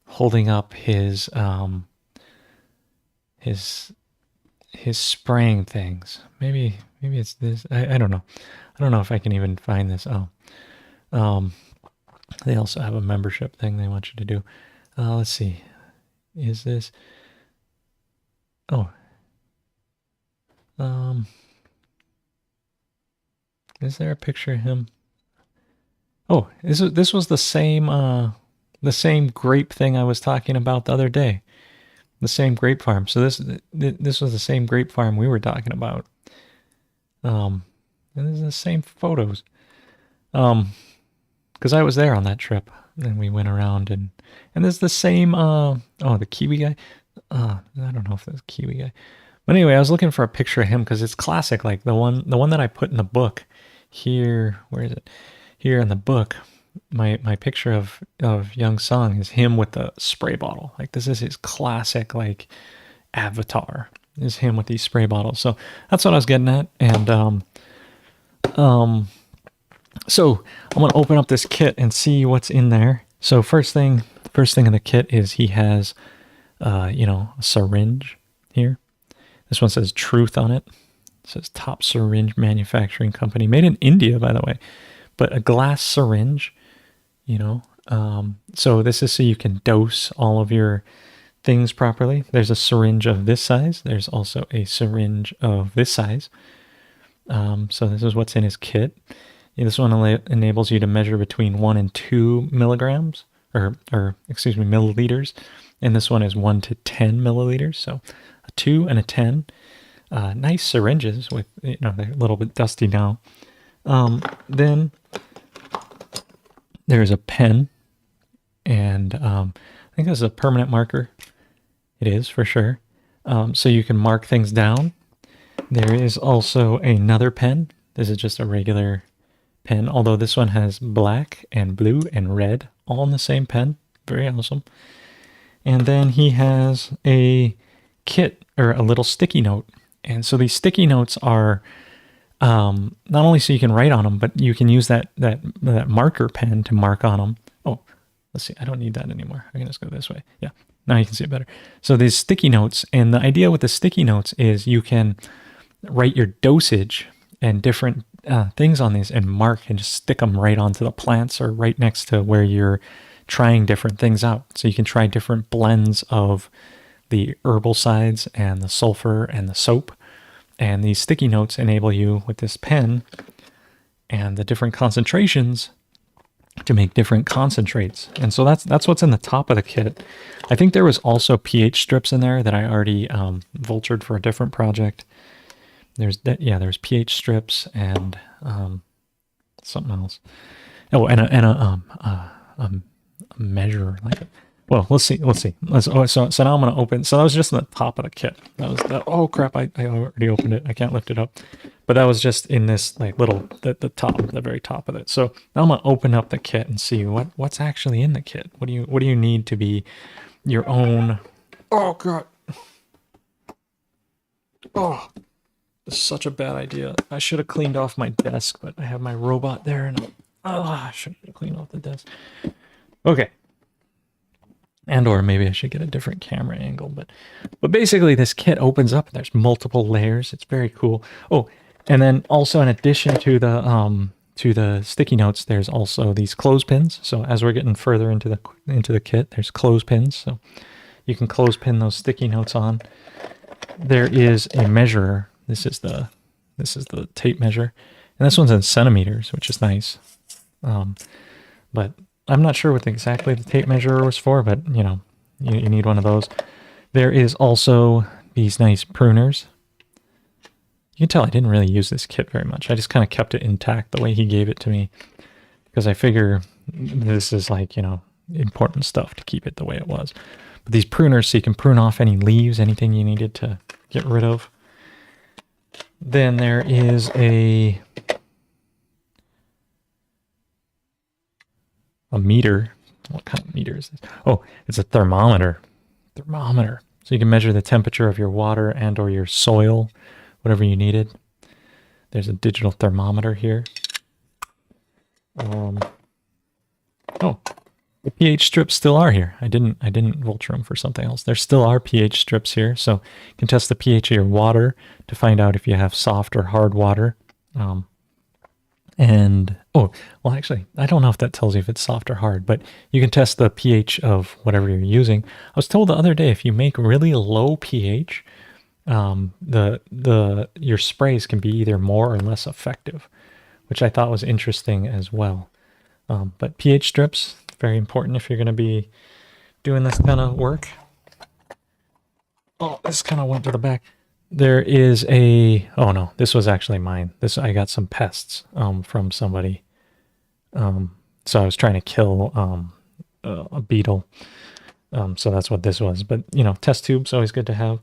holding up his spraying things. Maybe it's this. I don't know. I don't know if I can even find this. They also have a membership thing they want you to do. Let's see. Is this? Oh. Is there a picture of him? Oh, this was the same grape thing I was talking about the other day. The same grape farm. So this was the same grape farm we were talking about. And this is the same photos. Because I was there on that trip, and we went around, and there's the same. The Kiwi guy. I don't know if that's Kiwi guy, but anyway, I was looking for a picture of him because it's classic, like the one that I put in the book. Here, where is it? Here in the book, my picture of Young Sung is him with the spray bottle. Like, this is his classic, like, avatar, is him with these spray bottles. So that's what I was getting at. And so I'm gonna open up this kit and see what's in there. So first thing in the kit is he has a syringe here. This one says Truth on it. It says Top Syringe Manufacturing Company, made in India, by the way. But a glass syringe, so this is so you can dose all of your things properly. There's a syringe of this size. There's also a syringe of this size. So this is what's in his kit. This one enables you to measure between 1 and 2 milligrams, milliliters. And this one is 1 to 10 milliliters. So a 2 and a 10. Nice syringes with, they're a little bit dusty now. Then there's a pen, and I think this is a permanent marker. It is, for sure. So you can mark things down. There is also another pen. This is just a regular pen, although this one has black and blue and red all in the same pen. Very awesome. And then he has a kit, or a little sticky note. And so these sticky notes are not only so you can write on them, but you can use that marker pen to mark on them. Oh, let's see. I don't need that anymore. I can just go this way. Yeah, now you can see it better. So these sticky notes, and the idea with the sticky notes is you can write your dosage and different things on these and mark and just stick them right onto the plants or right next to where you're trying different things out. So you can try different blends of the herbal sides and the sulfur and the soap. And these sticky notes enable you with this pen and the different concentrations to make different concentrates. And so that's what's in the top of the kit. I think there was also pH strips in there that I already vultured for a different project. There's pH strips and something else. Oh, a measure like it. Well, let's see. So now I'm gonna open. So that was just in the top of the kit. That was that. Oh crap! I already opened it. I can't lift it up. But that was just in this like little the top, the very top of it. So now I'm gonna open up the kit and see what's actually in the kit. What do you need to be your own? Oh god! Oh, this is such a bad idea. I should have cleaned off my desk, but I have my robot there, and I should have cleaned off the desk. Okay. And or maybe I should get a different camera angle, but basically this kit opens up. There's multiple layers. It's very cool. Oh, and then also in addition to the sticky notes, there's also these clothespins. So as we're getting further into the kit, there's clothespins. So you can clothespin those sticky notes on. There is a measurer. This is the tape measure, and this one's in centimeters, which is nice. But I'm not sure what exactly the tape measure was for, but you know, you need one of those. There is also these nice pruners. You can tell I didn't really use this kit very much. I just kind of kept it intact the way he gave it to me, because I figure this is like, you know, important stuff to keep it the way it was. But these pruners, so you can prune off any leaves, anything you needed to get rid of. Then there is a meter. What kind of meter is this? Oh, it's a thermometer. Thermometer. So you can measure the temperature of your water and or your soil, whatever you needed. There's a digital thermometer here. Oh, the pH strips still are here. I didn't vulture them for something else. There still are pH strips here, so you can test the pH of your water to find out if you have soft or hard water. And oh, well, actually, I don't know if that tells you if it's soft or hard, but you can test the pH of whatever you're using. I was told the other day if you make really low pH, your sprays can be either more or less effective, which I thought was interesting as well. But pH strips, very important if you're going to be doing this kind of work. Oh, this kind of went to the back. There is a, oh no, this was actually mine. I got some pests from somebody. So I was trying to kill a beetle. So that's what this was. But, you know, test tube's always good to have.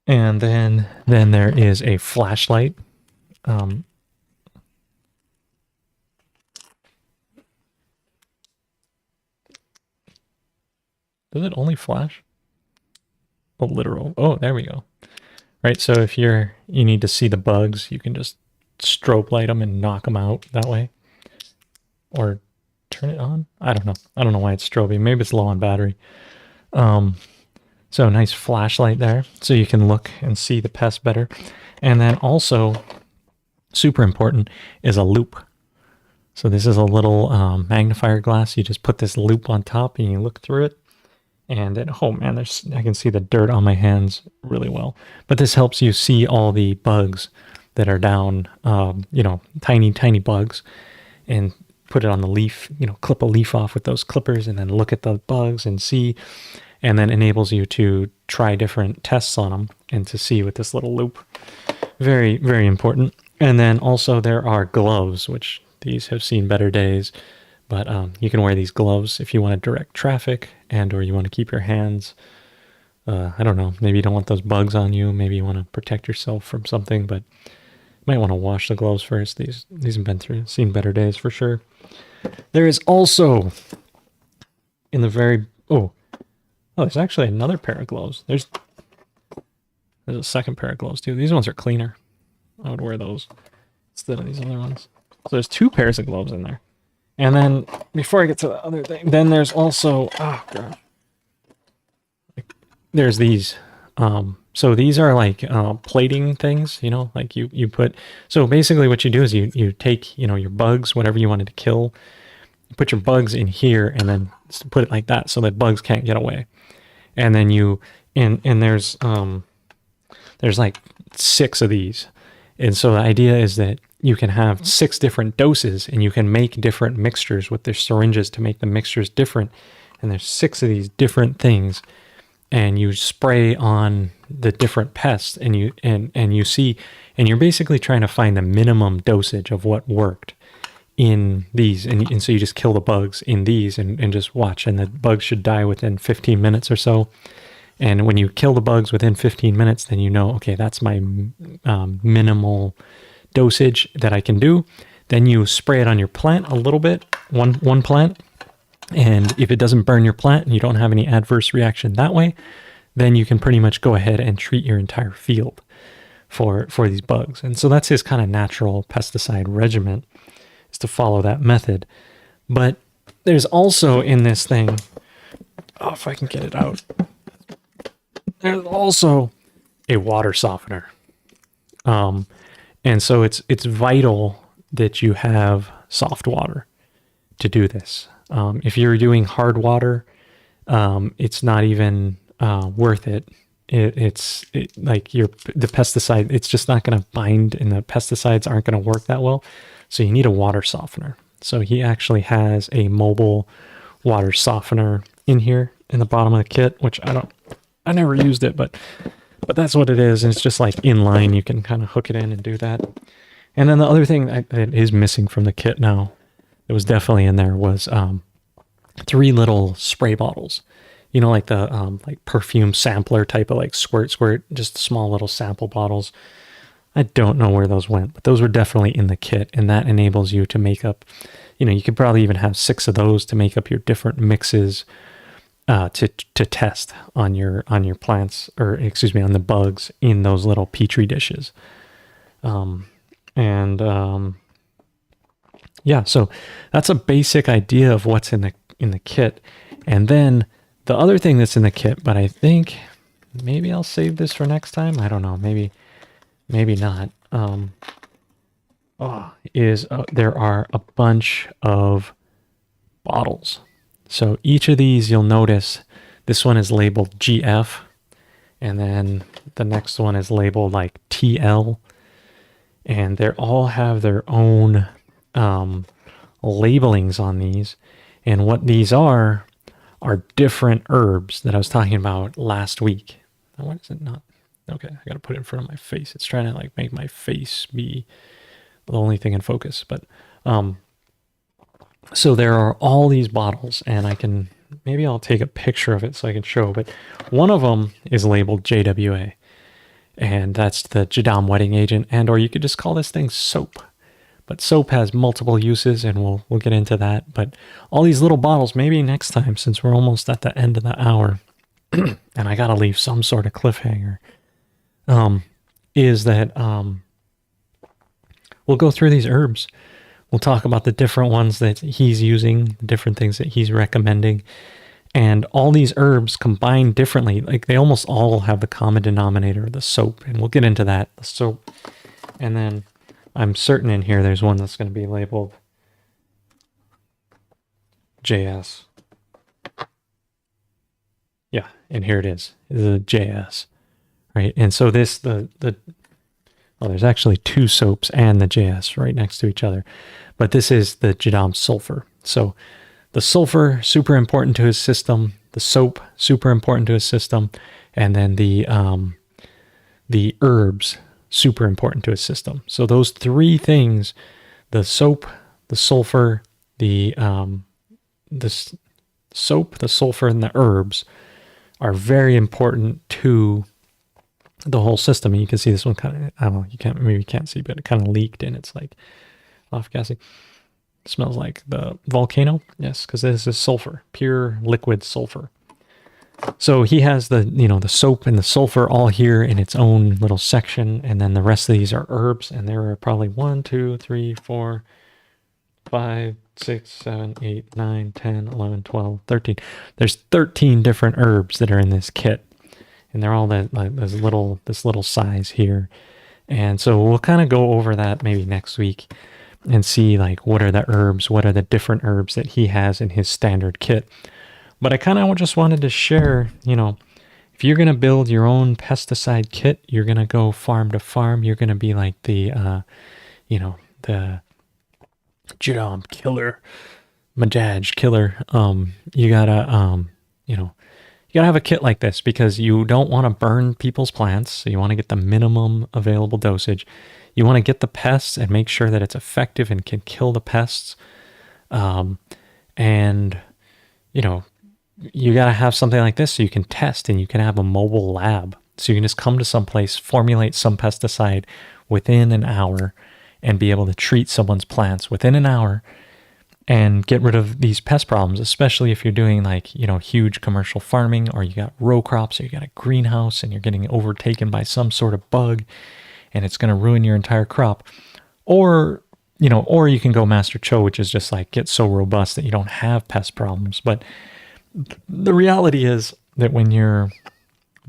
And then there is a flashlight. Does it only flash? A literal. Oh, there we go. Right, so if you need to see the bugs, you can just strobe light them and knock them out that way. Or turn it on? I don't know. I don't know why it's strobing. Maybe it's low on battery. So nice flashlight there, so you can look and see the pest better. And then also, super important, is a loop. So this is a little magnifier glass. You just put this loop on top and you look through it. And then, oh man, I can see the dirt on my hands really well. But this helps you see all the bugs that are down, you know, tiny, tiny bugs. And put it on the leaf, you know, clip a leaf off with those clippers and then look at the bugs and see. And then enables you to try different tests on them and to see with this little loop. Very, very important. And then also there are gloves, which these have seen better days. But you can wear these gloves if you want to direct traffic and or you want to keep your hands, I don't know, maybe you don't want those bugs on you. Maybe you want to protect yourself from something, but you might want to wash the gloves first. These have seen better days for sure. There is also in the very, there's actually another pair of gloves. There's a second pair of gloves too. These ones are cleaner. I would wear those instead of these other ones. So there's two pairs of gloves in there. And then, before I get to the other thing, then there's also, oh god, there's these. So these are like plating things, you know, like you put, so basically what you do is you take, you know, your bugs, whatever you wanted to kill, you put your bugs in here and then put it like that so that bugs can't get away. And then and there's like 6 of these. And so the idea is that you can have 6 different doses and you can make different mixtures with their syringes to make the mixtures different. And there's 6 of these different things and you spray on the different pests and you see, and you're basically trying to find the minimum dosage of what worked. in these, and so you just kill the bugs in these and just watch, and the bugs should die within 15 minutes or so. And when you kill the bugs within 15 minutes, then you know, okay, that's my minimal dosage that I can do. Then you spray it on your plant a little bit, one plant, and if it doesn't burn your plant and you don't have any adverse reaction that way, then you can pretty much go ahead and treat your entire field for these bugs. And so that's his kind of natural pesticide regimen, is to follow that method. But there's also in this thing, oh, if I can get it out, there's also a water softener. And so it's vital that you have soft water to do this. If you're doing hard water, it's not even worth it. It's like the pesticide, it's just not going to bind, and the pesticides aren't going to work that well. So you need a water softener. So he actually has a mobile water softener in here in the bottom of the kit, which I never used it, but that's what it is. And it's just like inline. You can kind of hook it in and do that. And then the other thing that is missing from the kit now, it was definitely in there, was 3 little spray bottles. You know, like the like perfume sampler type of like squirt, just small little sample bottles. I don't know where those went, but those were definitely in the kit, and that enables you to make up, you know, you could probably even have 6 of those to make up your different mixes to test on your plants, or excuse me, on the bugs in those little petri dishes. Yeah, so that's a basic idea of what's in the kit. And then the other thing that's in the kit, but I think maybe I'll save this for next time. I don't know, maybe not. There are a bunch of bottles. So each of these, you'll notice this one is labeled GF, and then the next one is labeled like TL, and they all have their own labelings on these. And what these are different herbs that I was talking about last week. Now, why is it not? Okay, I got to put it in front of my face. It's trying to like make my face be the only thing in focus. But so there are all these bottles, and maybe I'll take a picture of it so I can show. But one of them is labeled JWA, and that's the Jadam wetting agent, or you could just call this thing soap. But soap has multiple uses, and we'll get into that. But all these little bottles, maybe next time, since we're almost at the end of the hour, and I gotta leave some sort of cliffhanger, is that we'll go through these herbs. We'll talk about the different ones that he's using, the different things that he's recommending. And all these herbs combine differently. Like, they almost all have the common denominator, the soap. And we'll get into that, the soap. And then I'm certain in here there's one that's going to be labeled JS. Yeah, and here it is. It's a JS. Right? And so this, well, there's actually 2 soaps and the JS right next to each other. But this is the Jadam sulfur. So the sulfur, super important to his system. The soap, super important to his system. And then the herbs, super important to his system. So those 3 things, the soap, the sulfur, the soap, the sulfur, and the herbs, are very important to the whole system. And you can see this one kind of, I don't know, maybe you can't see, but it kind of leaked, and it's like off gassing. It smells like the volcano. Yes, because this is sulfur, pure liquid sulfur. So he has the soap and the sulfur all here in its own little section, and then the rest of these are herbs, and there are probably 1, 2, 3, 4, 5, 6, 7, 8, 9, 10, 11, 12, 13. There's 13 different herbs that are in this kit, and they're all this little size here. And so we'll kind of go over that maybe next week and see like what are the herbs, what are the different herbs that he has in his standard kit. But I kind of just wanted to share, if you're going to build your own pesticide kit, you're going to go farm to farm. You're going to be like the Jadam killer, Majaj killer. You gotta gotta have a kit like this because you don't want to burn people's plants. So you want to get the minimum available dosage. You want to get the pests and make sure that it's effective and can kill the pests. And you know, you got to have something like this so you can test, and you can have a mobile lab. So you can just come to some place, formulate some pesticide within an hour, and be able to treat someone's plants within an hour and get rid of these pest problems, especially if you're doing like, huge commercial farming, or you got row crops, or you got a greenhouse and you're getting overtaken by some sort of bug and it's going to ruin your entire crop. Or you can go Master Cho, which is just like get so robust that you don't have pest problems. But the reality is that when you're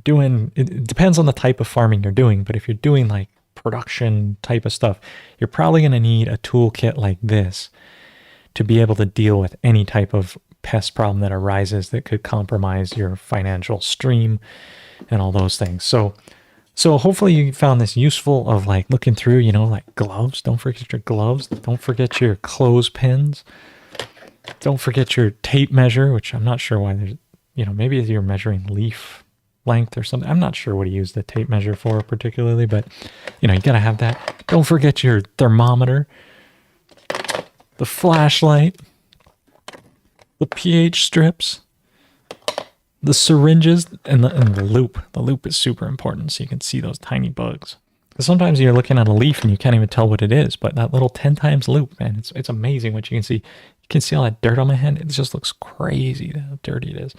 doing, it depends on the type of farming you're doing, but if you're doing like production type of stuff, you're probably going to need a toolkit like this to be able to deal with any type of pest problem that arises that could compromise your financial stream and all those things. So hopefully you found this useful of like looking through, like gloves. Don't forget your gloves. Don't forget your clothespins. Don't forget your tape measure, which I'm not sure why there's, maybe you're measuring leaf length or something. I'm not sure what you use the tape measure for particularly, but you got to have that. Don't forget your thermometer, the flashlight, the pH strips, the syringes, and the loop. The loop is super important so you can see those tiny bugs. Because sometimes you're looking at a leaf and you can't even tell what it is, but that little 10 times loop, man, it's amazing what you can see. You can see all that dirt on my hand. It just looks crazy how dirty it is.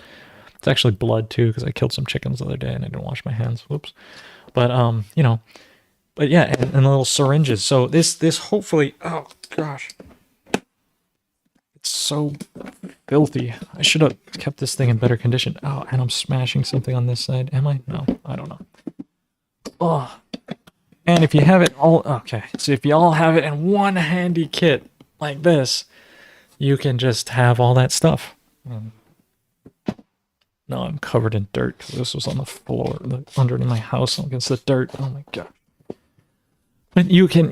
It's actually blood too, because I killed some chickens the other day and I didn't wash my hands. Whoops. But but yeah, and the little syringes. So this hopefully, oh gosh, it's so filthy. I should have kept this thing in better condition. Oh, and I'm smashing something on this side. Am I? No, I don't know. Oh, and if you have it all, okay. So if you all have it in one handy kit like this, you can just have all that stuff. No, I'm covered in dirt because this was on the floor, underneath my house against the dirt. Oh my god. But you can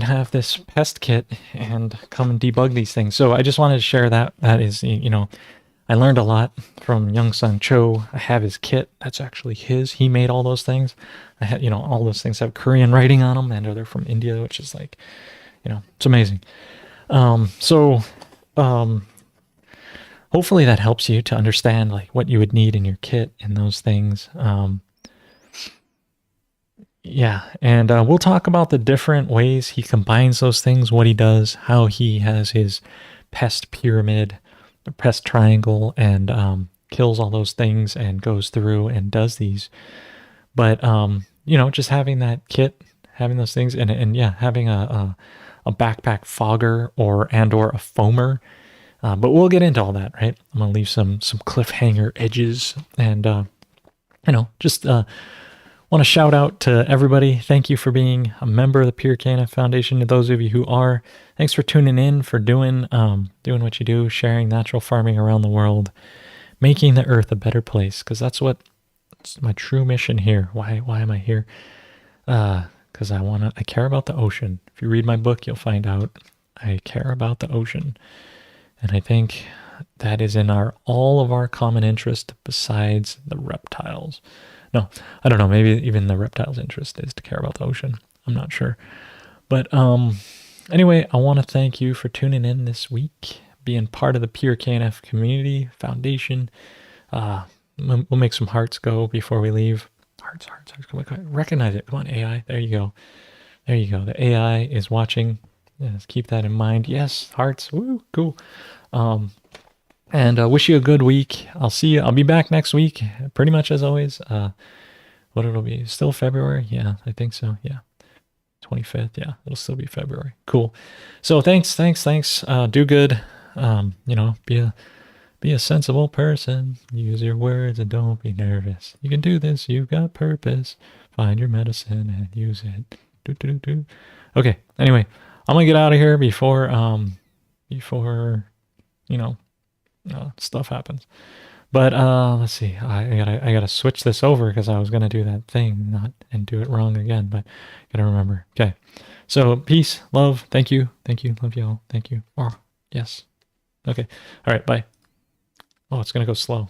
have this pest kit and come and debug these things. So I just wanted to share that. That is, I learned a lot from Young-Sung Cho. I have his kit. That's actually his. He made all those things. I had, all those things have Korean writing on them, and they're from India, which is like, it's amazing. Hopefully that helps you to understand like what you would need in your kit and those things. Yeah, and we'll talk about the different ways he combines those things, what he does, how he has his pest pyramid, the pest triangle, and kills all those things and goes through and does these. But just having that kit, having those things, and yeah, having a backpack fogger or a foamer. But we'll get into all that, right? I'm gonna leave some cliffhanger edges, and just want to shout out to everybody. Thank you for being a member of the Pure KNF Foundation. To those of you who are, thanks for tuning in, for doing what you do, sharing natural farming around the world, making the earth a better place. Because that's my true mission here. Why am I here? Because I care about the ocean. If you read my book, you'll find out I care about the ocean. And I think that is in all of our common interest besides the reptiles. No, I don't know. Maybe even the reptiles' interest is to care about the ocean. I'm not sure. But anyway, I want to thank you for tuning in this week, being part of the Pure KNF community foundation. We'll make some hearts go before we leave. Hearts. Come on, recognize it. Come on, AI. There you go. The AI is watching. Yes, keep that in mind. Yes, hearts. Woo, cool. And wish you a good week. I'll see you. I'll be back next week, pretty much as always. What it'll be? Still February? Yeah, I think so. Yeah, 25th. Yeah, it'll still be February. Cool. So thanks. Do good. Be a sensible person. Use your words and don't be nervous. You can do this. You've got purpose. Find your medicine and use it. Do. Okay. Anyway, I'm gonna get out of here before stuff happens. But let's see. I gotta switch this over because I was gonna do that thing and do it wrong again. But gotta remember. Okay. So peace, love. Thank you, love y'all. Thank you. Oh yes. Okay. All right. Bye. Oh, it's gonna go slow.